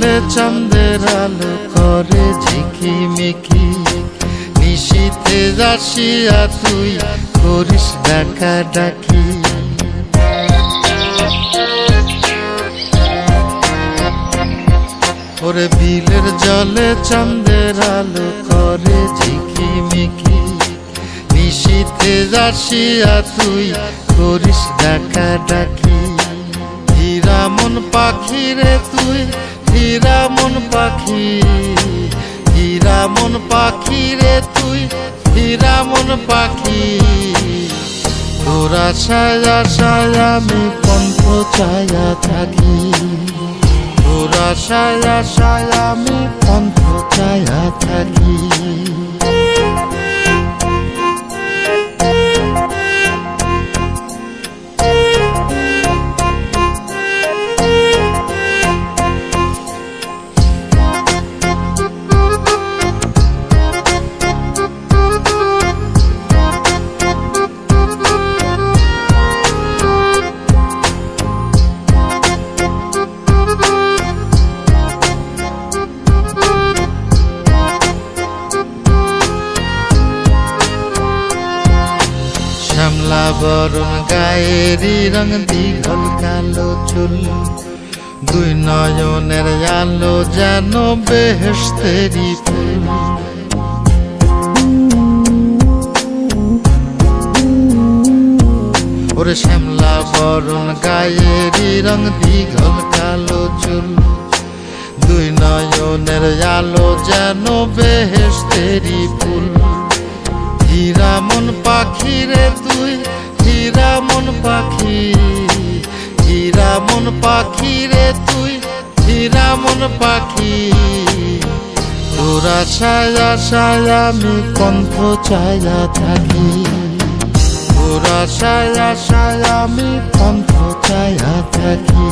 জলে চাঁদের আলো করে ঝিকিমিকি, নিশীথে আসিয়া তুই করিস ডাকা ডাকি। ওরে বিলের জলে চাঁদের আলো করে ঝিকিমিকি, নিশীথে আসিয়া তুই করিস ডাকা ডাকি। হীরা মন পাখি রে তুই, হীরা মন পাখি, হীরা মন পাখি রে তুই, হীরা মন পাখি। তোর আশায় আশায় আমি কণ্ঠ চায়া থাকি, তোর আশায় আশায় আমি কণ্ঠ চায়া থাকি। শ্যামলা বরণ গায়েরি রং দীঘল কালো চুল, দুই নয়নের আলো যেন বেহেশতেরি ফুল। ওরে শ্যামলা বরণ গায়েরি রং দীঘল কালো চুল, দুই নয়নের আলো যেন বেহেশতেরি ফুল। হীরা মন পাখি রে তুই, হীরা মন পাখি, হীরা মন পাখি রে তুই, হীরা মন পাখি। তোর আশায় আশায় আমি কণ্ঠ চায়া থাকি, তোর আশায় আশায় আমি কণ্ঠ চায়া থাকি।